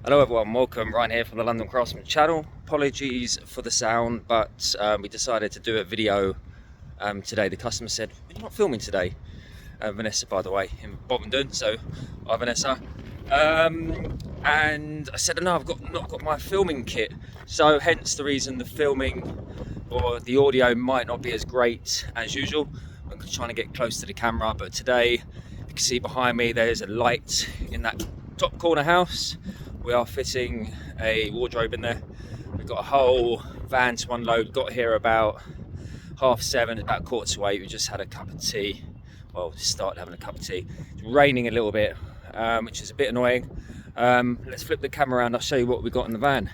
Hello everyone, welcome. Ryan here from the London Craftsman channel. Apologies for the sound, but we decided to do a video today. The customer said, "You're not filming today." Vanessa, by the way, in Bovingdon, so hi Vanessa. And I said, no, I've not got my filming kit, so hence the reason the filming or the audio might not be as great as usual. I'm trying to get close to the camera, but today, you can see behind me, there's a light in that top corner house. We are fitting a wardrobe in there. We've got a whole van to unload. Got here about 7:30, about 7:45. We just had a cup of tea. Well, just started having a cup of tea. It's raining a little bit, which is a bit annoying. Let's flip the camera around. I'll show you what we got in the van.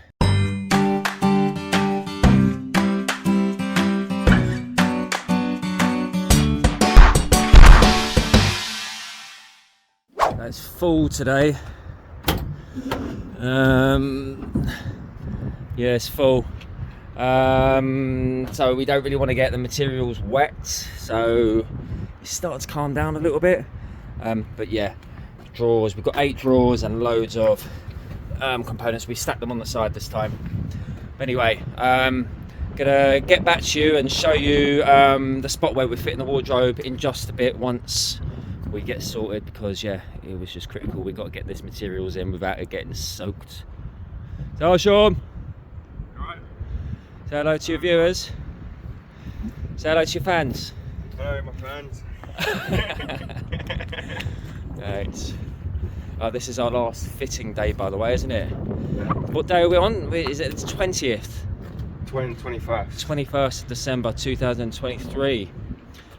It's full today. Yeah, it's full. So we don't really want to get the materials wet, so it's starting to calm down a little bit. But yeah, drawers. We've got 8 drawers and loads of components. We stacked them on the side this time. But anyway, gonna get back to you and show you the spot where we're fitting the wardrobe in just a bit once we get sorted, because yeah, it was just critical. We got to get this materials in without it getting soaked. So Sean, all right. Say hello to your viewers. Say hello to your fans. Hello my fans. Right. This is our last fitting day, by the way, isn't it? What day are we on? Is it the 20th? 21st. 21st of December 2023.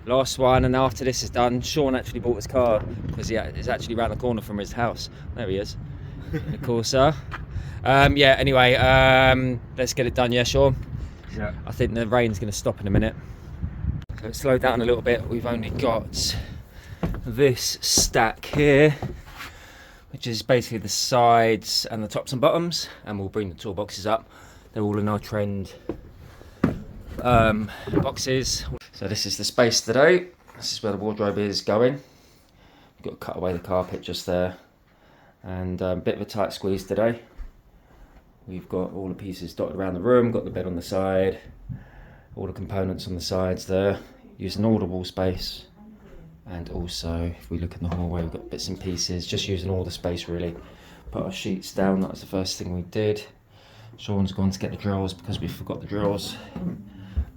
Last one, and after this is done, Sean actually bought his car because it's actually around the corner from his house. There he is, in the Corsa. Yeah, anyway, let's get it done, yeah, Sean? Yeah. I think the rain's going to stop in a minute. So let's slow down a little bit. We've only got this stack here, which is basically the sides and the tops and bottoms, and we'll bring the toolboxes up. They're all in our trend boxes. So this is the space today. This is where the wardrobe is going. We've got to cut away the carpet just there, and a bit of a tight squeeze today. We've got all the pieces dotted around the room, got the bed on the side, all the components on the sides there, using all the wall space. And also, if we look in the hallway, we've got bits and pieces, just using all the space really. Put our sheets down, that was the first thing we did. Sean's gone to get the drills because we forgot the drills.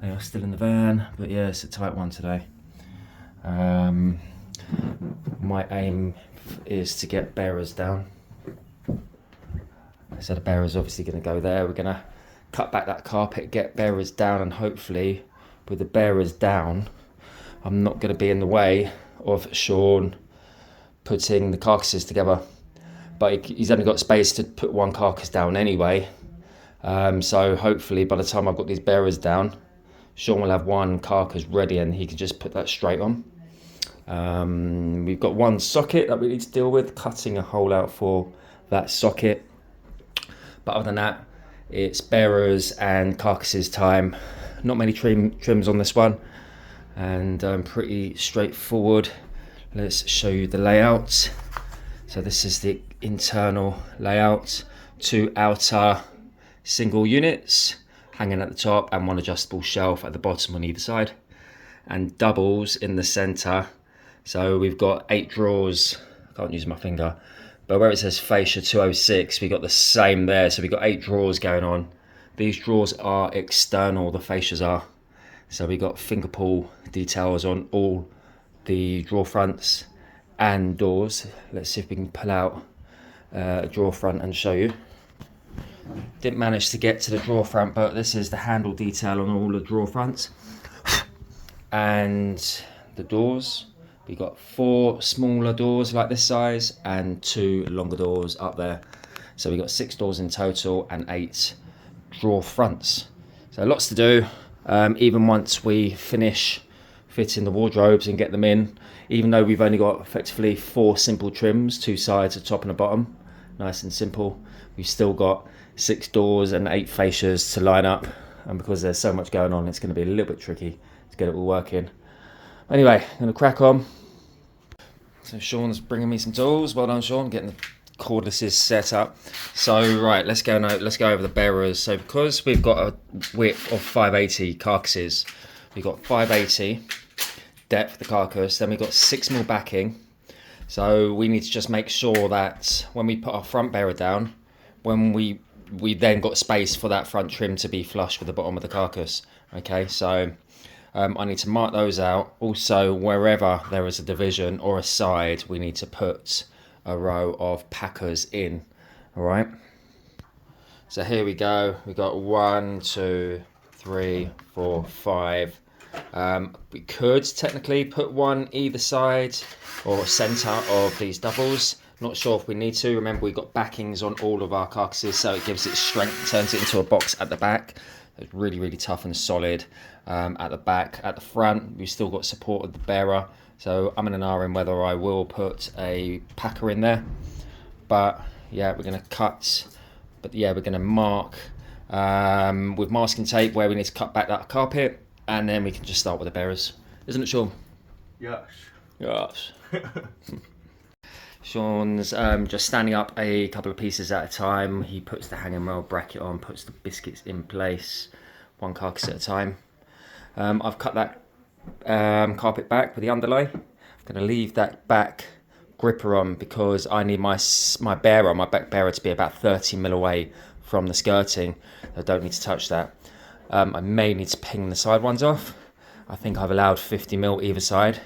They are still in the van, but yeah, it's a tight one today. My aim is to get bearers down. So the bearer's obviously going to go there. We're going to cut back that carpet, get bearers down, and hopefully with the bearers down, I'm not going to be in the way of Sean putting the carcasses together. But he's only got space to put one carcass down anyway. So hopefully by the time I've got these bearers down, Sean will have one carcass ready and he can just put that straight on. We've got one socket that we need to deal with, cutting a hole out for that socket. But other than that, it's bearers and carcasses time. Not many trims on this one, and pretty straightforward. Let's show you the layout. So this is the internal layout. 2 outer single units hanging at the top, and one adjustable shelf at the bottom on either side, and doubles in the center. So we've got 8 drawers. I can't use my finger, but where it says fascia 206, we got the same there. So we've got 8 drawers going on. These drawers are external, the fascias are. So we got finger pull details on all the drawer fronts and doors. Let's see if we can pull out a drawer front and show you. Didn't manage to get to the drawer front, but this is the handle detail on all the drawer fronts. And the doors, we got 4 smaller doors like this size and 2 longer doors up there. So we got 6 doors in total and 8 drawer fronts. So lots to do, even once we finish fitting the wardrobes and get them in. Even though we've only got effectively 4 simple trims, 2 sides, a top and a bottom, nice and simple, we've still got 6 doors and 8 fascias to line up, and because there's so much going on, it's going to be a little bit tricky to get it all working. Anyway, I'm going to crack on. So Sean's bringing me some tools. Well done, Sean, getting the cordless set up. So right, let's go over the bearers. So because we've got a width of 580 carcasses, we've got 580 depth the carcass, then we've got 6mm backing. So we need to just make sure that when we put our front bearer down, when we then got space for that front trim to be flush with the bottom of the carcass. Okay, so I need to mark those out. Also, wherever there is a division or a side, we need to put a row of packers in. All right. So here we go. We got 1, 2, 3, 4, 5. We could technically put one either side or centre of these doubles. Not sure if we need to. Remember, we've got backings on all of our carcasses, so it gives it strength, turns it into a box at the back. It's really, really tough and solid at the back. At the front, we've still got support of the bearer. So I'm in an R in whether I will put a packer in there. But yeah, we're going to cut. But yeah, we're going to mark with masking tape where we need to cut back that carpet. And then we can just start with the bearers. Isn't it, Sean? Yes. Yes. Sean's just standing up a couple of pieces at a time. He puts the hanging rail bracket on, puts the biscuits in place, one carcass at a time. I've cut that carpet back with the underlay. I'm going to leave that back gripper on because I need my back bearer to be about 30mm away from the skirting. I don't need to touch that. I may need to ping the side ones off. I think I've allowed 50mm either side,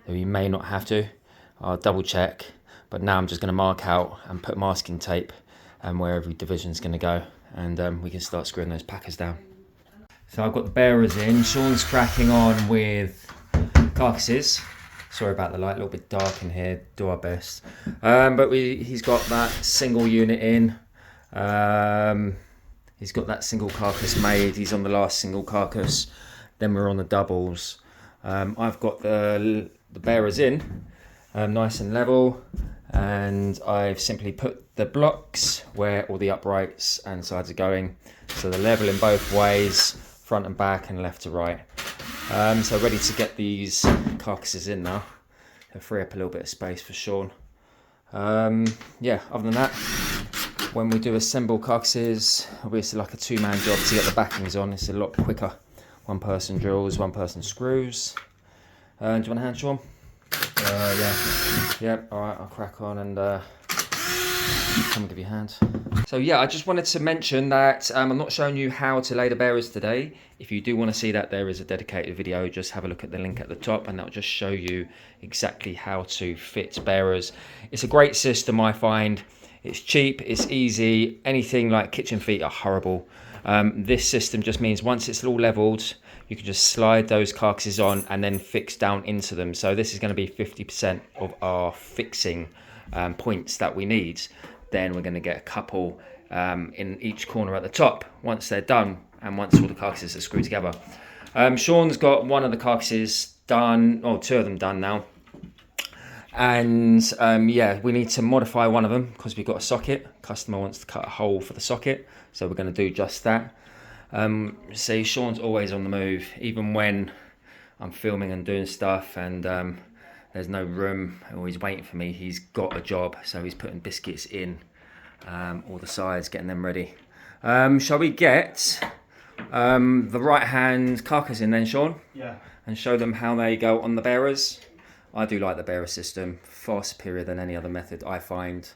though you may not have to. I'll double check. But now I'm just going to mark out and put masking tape and where every division's going to go, and we can start screwing those packers down. So I've got the bearers in. Sean's cracking on with carcasses. Sorry about the light, a little bit dark in here. Do our best. But he's got that single unit in. He's got that single carcass made. He's on the last single carcass. Then we're on the doubles. I've got the bearers in, nice and level. And I've simply put the blocks where all the uprights and sides are going, so they're level in both ways, front and back and left to right. So ready to get these carcasses in now. They'll free up a little bit of space for Sean. Yeah, other than that, when we do assemble carcasses, obviously like a two-man job to get the backings on, it's a lot quicker. One person drills, one person screws. Do you want a hand, Sean? Yeah. Yep, alright, I'll crack on and come and give you a hand. So yeah, I just wanted to mention that I'm not showing you how to lay the bearers today. If you do want to see that, there is a dedicated video. Just have a look at the link at the top and that'll just show you exactly how to fit bearers. It's a great system, I find. It's cheap, it's easy. Anything like kitchen feet are horrible. This system just means once it's all leveled, you can just slide those carcasses on and then fix down into them. So this is going to be 50% of our fixing points that we need. Then we're going to get a couple in each corner at the top once they're done and once all the carcasses are screwed together. Sean's got one of the carcasses done, or two of them done now. And yeah, we need to modify one of them because we've got a socket. Customer wants to cut a hole for the socket, so we're going to do just that. See, Sean's always on the move, even when I'm filming and doing stuff and there's no room or he's waiting for me. He's got a job, so he's putting biscuits in all the sides, getting them ready. Shall we get the right hand carcass in then, Sean? Yeah. And show them how they go on the bearers? I do like the bearer system, far superior than any other method I find.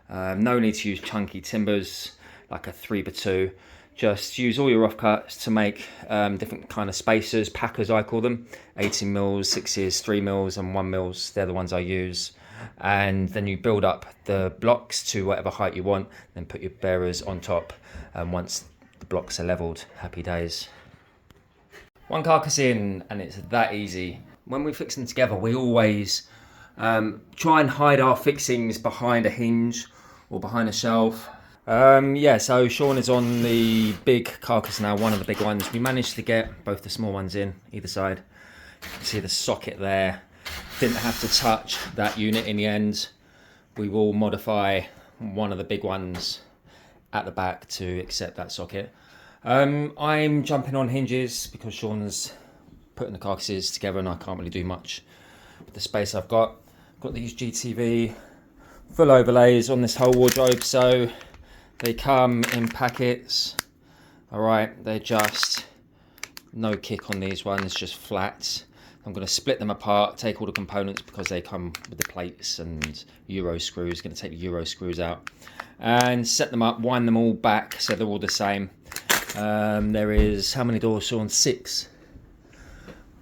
No need to use chunky timbers like a 3x2. Just use all your rough cuts to make different kind of spacers, packers I call them. 18mm, 6s, 3mm and 1mm, they're the ones I use. And then you build up the blocks to whatever height you want, then put your bearers on top. And once the blocks are leveled, happy days. One carcass in and it's that easy. When we fix them together, we always try and hide our fixings behind a hinge or behind a shelf. Yeah, so Sean is on the big carcass now, one of the big ones. We managed to get both the small ones in either side. You can see the socket there. Didn't have to touch that unit in the end. We will modify one of the big ones at the back to accept that socket. I'm jumping on hinges because Sean's putting the carcasses together and I can't really do much with the space I've got. Got these GTV full overlays on this whole wardrobe, so they come in packets. All right, they're just no kick on these ones, just flat. I'm going to split them apart, take all the components because they come with the plates and Euro screws. Going to take the Euro screws out and set them up, wind them all back so they're all the same. There is, how many doors, Sean? 6.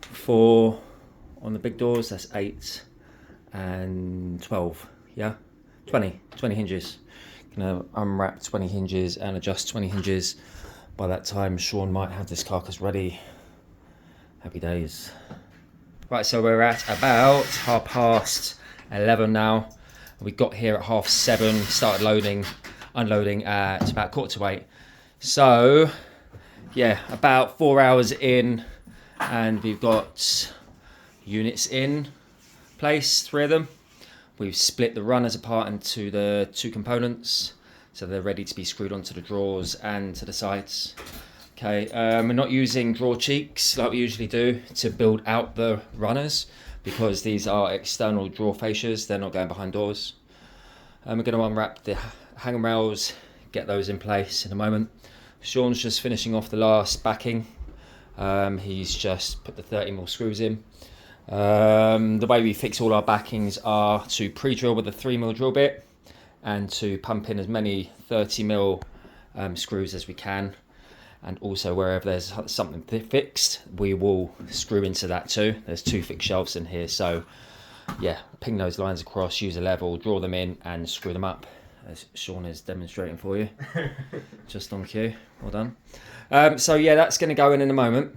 4 on the big doors, that's 8 and 12, yeah? 20 hinges. Gonna unwrap 20 hinges and adjust 20 hinges. By that time, Sean might have this carcass ready. Happy days. Right, so we're at about 11:30 now. We got here at 7:30, started unloading at about 7:45. So, yeah, about 4 hours in, and we've got units in place, 3 of them. We've split the runners apart into the 2 components, so they're ready to be screwed onto the drawers and to the sides. Okay, we're not using drawer cheeks like we usually do to build out the runners because these are external drawer fascias, they're not going behind doors. We're going to unwrap the hanger rails, get those in place in a moment. Sean's just finishing off the last backing. He's just put the 30mm screws in. The way we fix all our backings are to pre-drill with a 3mm drill bit and to pump in as many 30mm screws as we can. And also wherever there's something fixed, we will screw into that too. There's 2 fixed shelves in here, so yeah, ping those lines across, use a level, draw them in and screw them up, as Sean is demonstrating for you. Just on cue, well done. So yeah, that's going to go in a moment,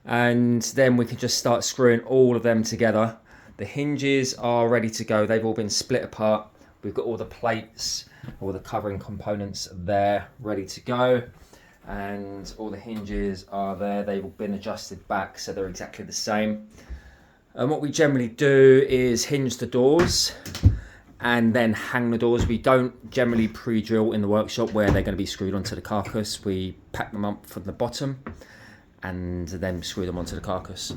and then we can just start screwing all of them together. The hinges are ready to go, they've all been split apart. We've got all the plates, all the covering components there ready to go. And all the hinges are there, they've all been adjusted back so they're exactly the same. And what we generally do is hinge the doors and then hang the doors. We don't generally pre-drill in the workshop where they're going to be screwed onto the carcass. We pack them up from the bottom and then screw them onto the carcass.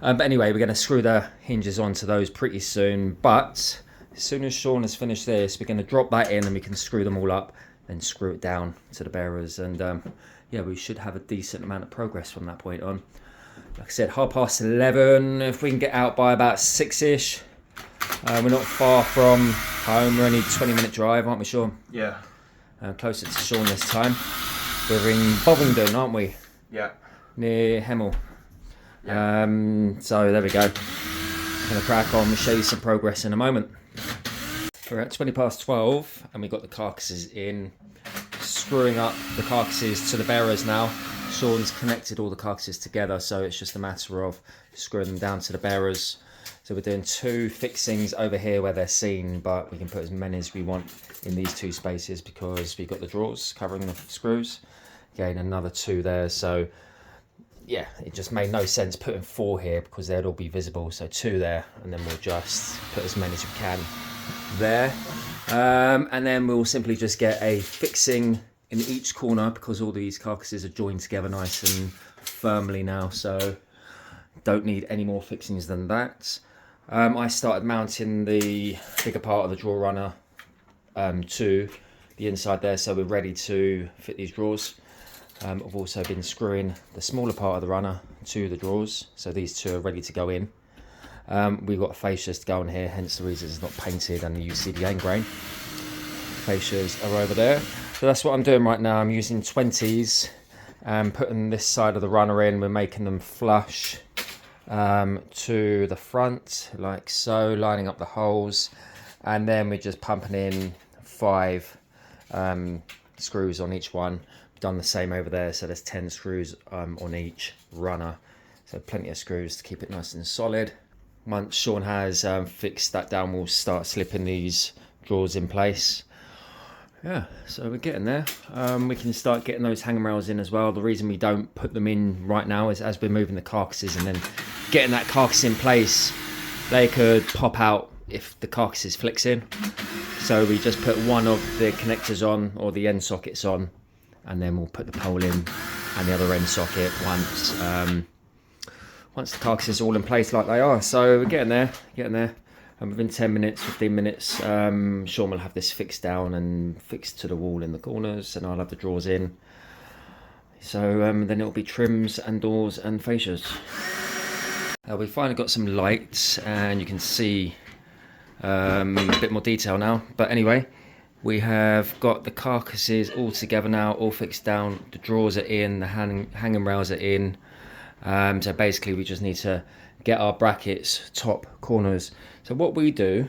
But anyway, we're going to screw the hinges onto those pretty soon, but as soon as Sean has finished this, we're going to drop that in and we can screw them all up and screw it down to the bearers, and yeah, we should have a decent amount of progress from that point on. Like I said, 11:30. If we can get out by about 6ish, we're not far from home. We're only a 20-minute drive, aren't we, Sean? Yeah. Closer to Sean this time. We're in Bovingdon, aren't we? Yeah. Near Hemel. Yeah. So there we go. Gonna crack on. We'll show you some progress in a moment. We're at 12:20 and we've got the carcasses in, screwing up the carcasses to the bearers now. Sean's connected all the carcasses together, so it's just a matter of screwing them down to the bearers. So we're doing 2 fixings over here where they're seen, but we can put as many as we want in these 2 spaces because we've got the drawers covering the screws. Again, another 2 there, so yeah, it just made no sense putting 4 here because they'd all be visible. So 2 there, and then we'll just put as many as we can there, and then we'll simply just get a fixing in each corner because all these carcasses are joined together nice and firmly now, so don't need any more fixings than that. I started mounting the bigger part of the drawer runner to the inside there, so we're ready to fit these drawers. I've also been screwing the smaller part of the runner to the drawers, so these 2 are ready to go in. We've got fascias to go in here, hence the reason it's not painted and the UCD grain. Fascias are over there. So that's what I'm doing right now. I'm using 20s and putting this side of the runner in. We're making them flush to the front, like so, lining up the holes. And then we're just pumping in 5 screws on each one. We've done the same over there, so there's 10 screws on each runner. So plenty of screws to keep it nice and solid. Once Sean has fixed that down, we'll start slipping these drawers in place. Yeah, so we're getting there. We can start getting those hanger rails in as well. The reason we don't put them in right now is as we're moving the carcasses and then getting that carcass in place, they could pop out if the carcass is flexing. So we just put one of the connectors on, or the end sockets on, and then we'll put the pole in and the other end socket once the carcass is all in place like they are. So we're getting there. and within 10 minutes, 15 minutes, Sean will have this fixed down and fixed to the wall in the corners, and I'll have the drawers in. So then it'll be trims and doors and fascias. We finally got some lights, and you can see a bit more detail now. But anyway, we have got the carcasses all together now, all fixed down. The drawers are in, the hanging rails are in. So basically we just need to get our brackets, top, corners. So what we do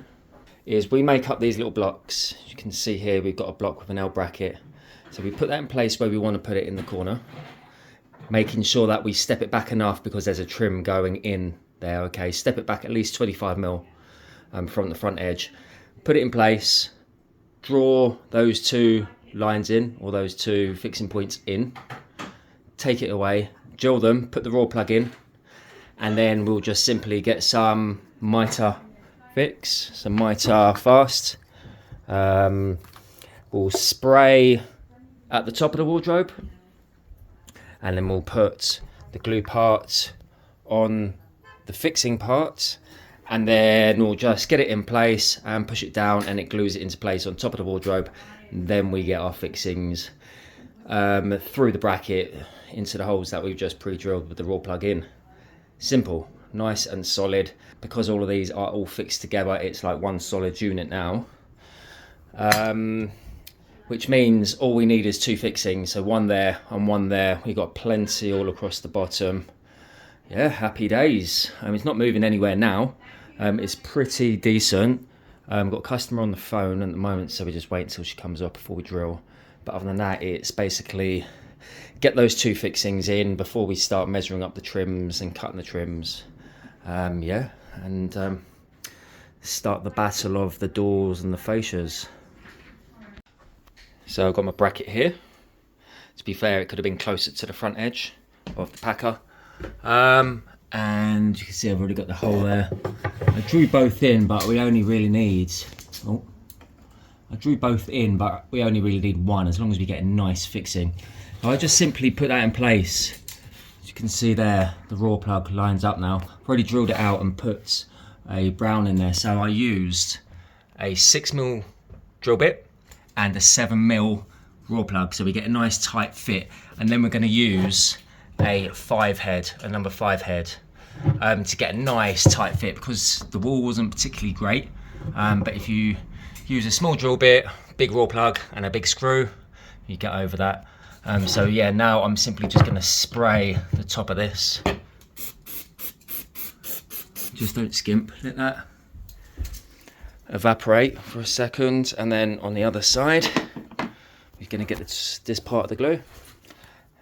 is we make up these little blocks. As you can see here, we've got a block with an L bracket. So we put that in place where we want to put it in the corner, making sure that we step it back enough because there's a trim going in there. Okay, step it back at least 25 mil from the front edge. Put it in place, draw those two lines in, or those two fixing points in, take it away, drill them, put the raw plug in, and then we'll just simply get some mitre fix, some mitre fast. We'll spray at the top of the wardrobe, and then we'll put the glue part on the fixing part, and then we'll just get it in place and push it down, and it glues it into place on top of the wardrobe. And then we get our fixings through the bracket into the holes that we've just pre-drilled with the raw plug in. Simple, nice and solid. Because all of these are all fixed together, it's like one solid unit now. Which means all we need is two fixings, so one there and one there. We've got plenty all across the bottom. Yeah, happy days. It's not moving anywhere now. It's pretty decent. Got a customer on the phone at the moment, so we just wait until she comes up before we drill. But other than that, it's basically get those two fixings in before we start measuring up the trims and cutting the trims. Yeah, and start the battle of the doors and the fascias. So I've got my bracket here. To be fair, it could have been closer to the front edge of the packer. And you can see I've already got the hole there. I drew both in, but we only really need... Oh, I drew both in, but we only really need one, as long as we get a nice fixing. So I just simply put that in place. As you can see there, the raw plug lines up now. I've already drilled it out and put a brown in there. So I used a 6mm drill bit and a 7mm raw plug, so we get a nice tight fit. And then we're going to use a 5 head, a number 5 head, to get a nice tight fit, because the wall wasn't particularly great. But if you use a small drill bit, big raw plug and a big screw, you get over that. So yeah, now I'm simply just going to spray the top of this. Just don't skimp, let that evaporate for a second, and then on the other side we're going to get this part of the glue,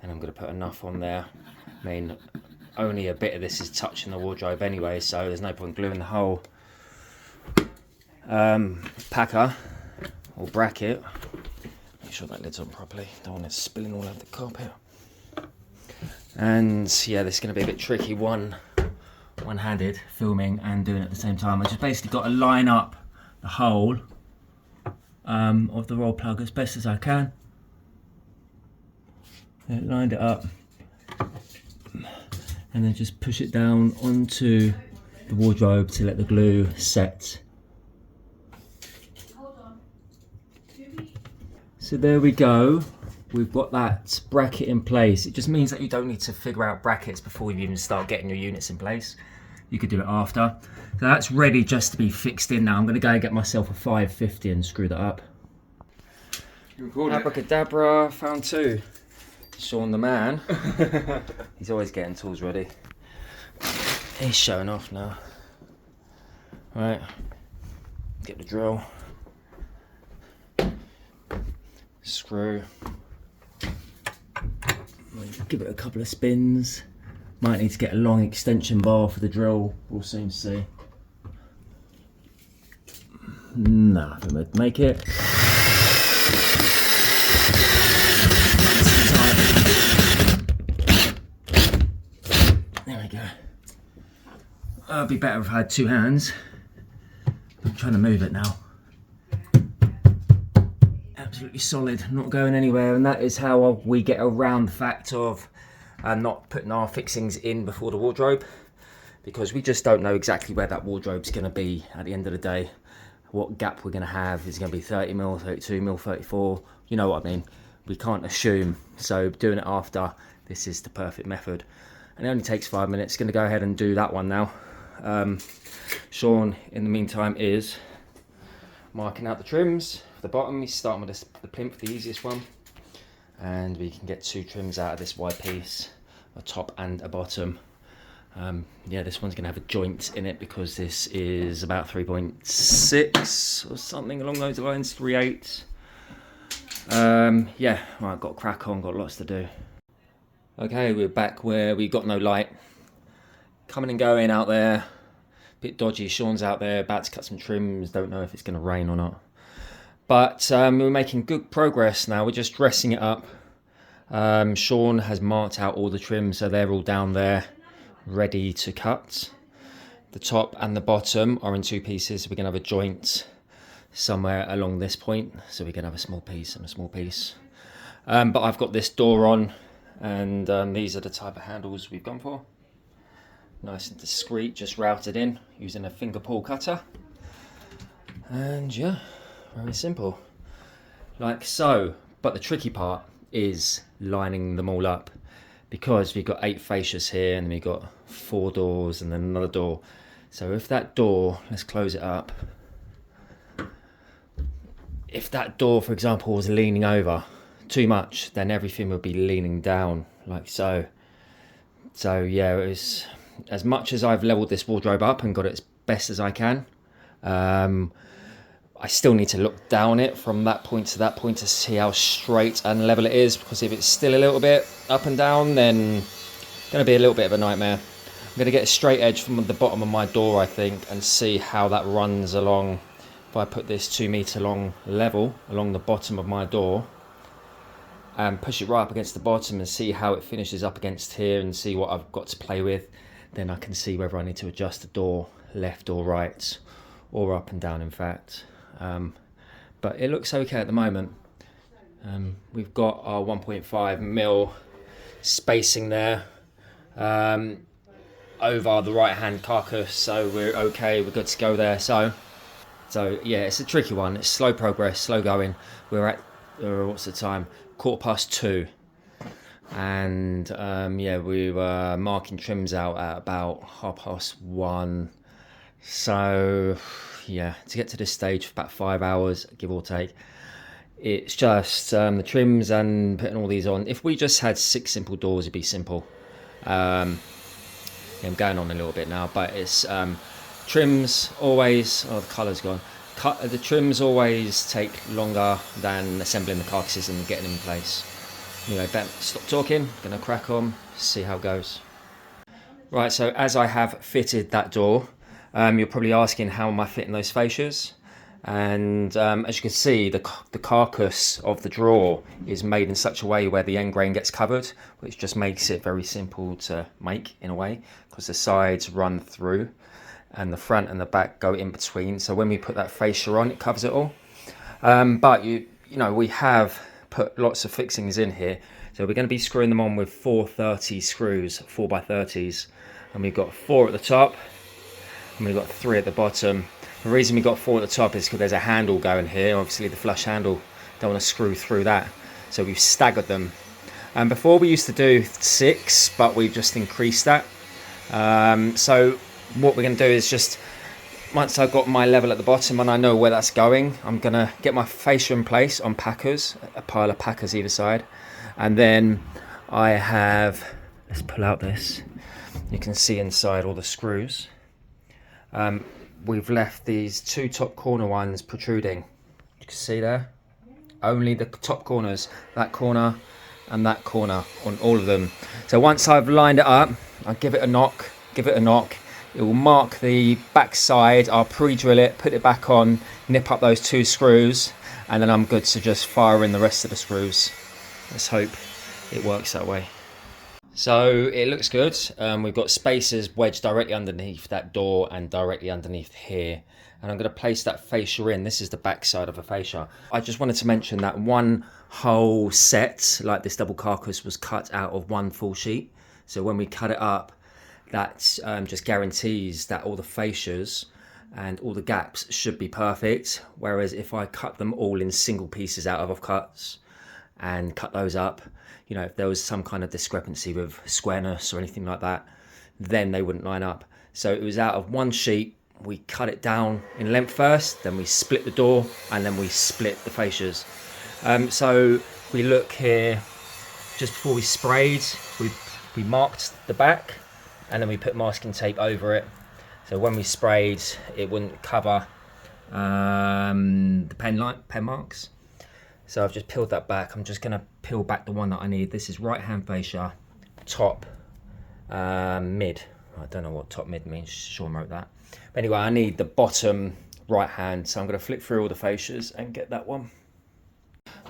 and I'm going to put enough on there. I mean, only a bit of this is touching the wardrobe anyway, so there's no point gluing the whole packer or bracket. Make sure that lid's on properly, don't want it spilling all over the carpet. And yeah, this is going to be a bit tricky one-handed filming and doing it at the same time. I just basically got to line up the hole of the raw plug as best as I can. Yeah, lined it up, and then just push it down onto the wardrobe to let the glue set. So there we go, we've got that bracket in place. It just means that you don't need to figure out brackets before you even start getting your units in place. You could do it after. So that's ready just to be fixed in now. I'm going to go and get myself a 550 and screw that up. Abracadabra, found two. Sean the man. He's always getting tools ready. He's showing off now. Right, get the drill. Screw. Give it a couple of spins. Might need to get a long extension bar for the drill, we'll soon see. No, I think we'd make it. There we go. It'd be better if I had two hands. I'm trying to move it now. Absolutely solid, not going anywhere, and that is how we get around the fact of not putting our fixings in before the wardrobe. because we just don't know exactly where that wardrobe's going to be at the end of the day. What gap we're going to have. Is it going to be 30 mil, 32 mil, 34? You know what I mean. We can't assume. So doing it after, this is the perfect method. And it only takes 5 minutes. Going to go ahead and do that one now. Sean, in the meantime, is marking out the trims. For the bottom, he's starting with the plinth, the easiest one. And we can get 2 trims out of this wide piece, a top and a bottom. Yeah, this one's going to have a joint in it because this is about 3.6 or something along those lines, 3/8. Yeah, right, got crack on, got lots to do. Okay, we're back where we got no light. Coming and going out there, bit dodgy. Sean's out there about to cut some trims, don't know if it's going to rain or not. But we're making good progress now, we're just dressing it up. Sean has marked out all the trims, so they're all down there, ready to cut. The top and the bottom are in 2 pieces. We're going to have a joint somewhere along this point, so we're going to have a small piece and a small piece. But I've got this door on, and these are the type of handles we've gone for. Nice and discreet, just routed in using a finger pull cutter. And yeah, very simple, like so. But the tricky part is lining them all up, because we've got 8 fascias here, and then we've got 4 doors and then another door. So if that door, let's close it up. If that door, for example, was leaning over too much, then everything would be leaning down like so. So yeah, it was, as much as I've leveled this wardrobe up and got it as best as I can, I still need to look down it from that point to that point to see how straight and level it is, because if it's still a little bit up and down, then it's going to be a little bit of a nightmare. I'm going to get a straight edge from the bottom of my door, I think, and see how that runs along. If I put this 2 meter long level along the bottom of my door and push it right up against the bottom and see how it finishes up against here and see what I've got to play with, then I can see whether I need to adjust the door left or right, or up and down, in fact. But it looks okay at the moment. We've got our 1.5 mil spacing there over the right hand carcass, so we're okay, we're good to go there. So yeah, it's a tricky one. It's slow progress, slow going. We're at what's the time, 2:15, and yeah, we were marking trims out at about 1:30. So yeah, to get to this stage for about 5 hours, give or take. It's just the trims and putting all these on. If we just had 6 simple doors, it'd be simple. I'm going on a little bit now, but it's trims always, oh, the colour's gone. The trims always take longer than assembling the carcasses and getting them in place. Anyway, Ben, stop talking, gonna crack on, see how it goes. Right, so as I have fitted that door, you're probably asking how am I fitting those fascias, and as you can see, the carcass of the drawer is made in such a way where the end grain gets covered, which just makes it very simple to make in a way, because the sides run through and the front and the back go in between, so when we put that fascia on, it covers it all. But you know, we have put lots of fixings in here, so we're going to be screwing them on with 430 screws, 4x30s, and we've got 4 at the top and we've got 3 at the bottom. The reason we got 4 at the top is because there's a handle going here, obviously the flush handle, don't want to screw through that, so we've staggered them. And before we used to do 6, but we've just increased that. So what we're going to do is just, once I've got my level at the bottom and I know where that's going, I'm going to get my fascia in place on packers, a pile of packers either side, and then I have, let's pull out this, you can see inside all the screws. We've left these 2 top corner ones protruding, you can see there, only the top corners, that corner and that corner on all of them. So once I've lined it up, I'll give it a knock, it will mark the back side, I'll pre-drill it, put it back on, nip up those 2 screws, and then I'm good to just fire in the rest of the screws. Let's hope it works that way. So it looks good. We've got spacers wedged directly underneath that door and directly underneath here, and I'm going to place that fascia in. This is the back side of a fascia. I just wanted to mention that one whole set, like this double carcass, was cut out of 1 full sheet, so when we cut it up, that just guarantees that all the fascias and all the gaps should be perfect. Whereas if I cut them all in single pieces out of offcuts and cut those up, you know, if there was some kind of discrepancy with squareness or anything like that, then they wouldn't line up. So it was out of one sheet. We cut it down in length first, then we split the door, and then we split the fascias. So we look here, just before we sprayed, we marked the back, and then we put masking tape over it. So when we sprayed, it wouldn't cover the pen marks. So I've just peeled that back. I'm just gonna peel back the one that I need. This is right hand fascia, top, mid. I don't know what top mid means, Sean wrote that. But anyway, I need the bottom right hand. So I'm gonna flick through all the fascias and get that one.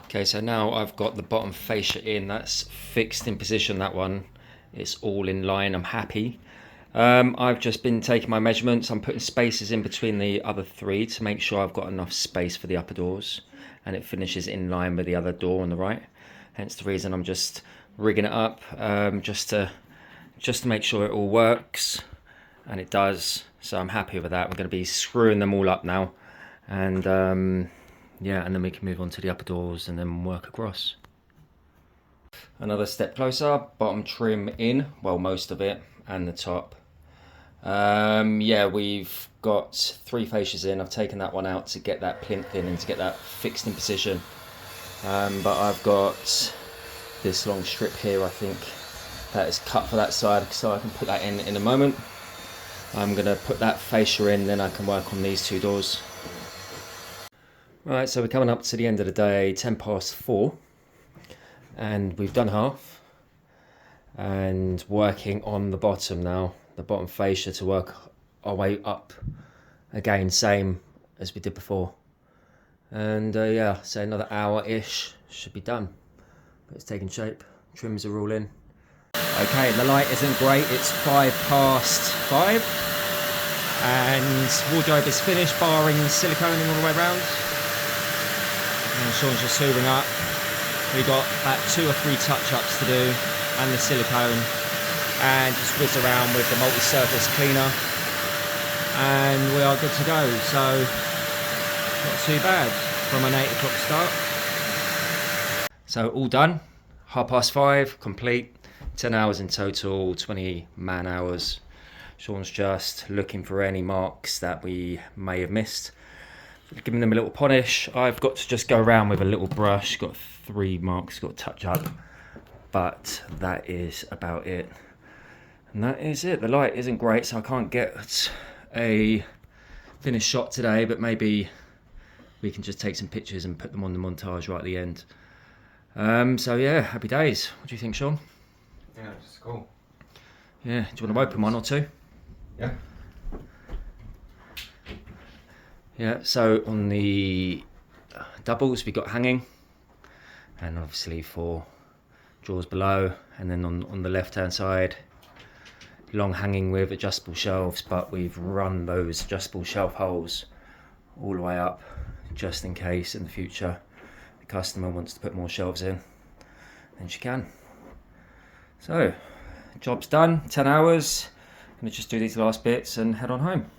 Okay, so now I've got the bottom fascia in. That's fixed in position, that one. It's all in line, I'm happy. I've just been taking my measurements. I'm putting spaces in between the other three to make sure I've got enough space for the upper doors, and it finishes in line with the other door on the right. Hence the reason I'm just rigging it up, just to make sure it all works, and it does. So I'm happy with that. We're going to be screwing them all up now, and yeah, and then we can move on to the upper doors and then work across. Another step closer, bottom trim in, well, most of it, and the top. Yeah, we've got 3 fascias in. I've taken that one out to get that plinth in and to get that fixed in position. But I've got this long strip here, I think, that is cut for that side, so I can put that in a moment. I'm gonna put that fascia in, then I can work on these 2 doors. Right, so we're coming up to the end of the day, 4:10, and we've done half, and working on the bottom now, the bottom fascia, to work our way up again, same as we did before. And yeah, so another hour-ish should be done, but it's taking shape. Trims are all in. Okay, the light isn't great, it's 5:05, and wardrobe is finished, barring siliconing all the way around. And Sean's just hoovering up. We got about 2 or 3 touch-ups to do, and the silicone, and just whiz around with the multi-surface cleaner, and we are good to go. So not too bad from an 8 o'clock start. So all done, 5:30, complete. 10 hours in total, 20 man hours. Sean's just looking for any marks that we may have missed, giving them a little polish. I've got to just go around with a little brush. Got 3 marks, got to touch up, but that is about it. And that is it. The light isn't great, so I can't get a finished shot today, but maybe we can just take some pictures and put them on the montage right at the end. So yeah, happy days. What do you think, Sean? Yeah, it's cool. Yeah, do you want to open one or two? Yeah. Yeah, so on the doubles we got hanging, and obviously 4 drawers below, and then on the left hand side, long hanging with adjustable shelves, but we've run those adjustable shelf holes all the way up just in case in the future the customer wants to put more shelves in, then she can. So job's done, 10 hours. I'm gonna just do these last bits and head on home.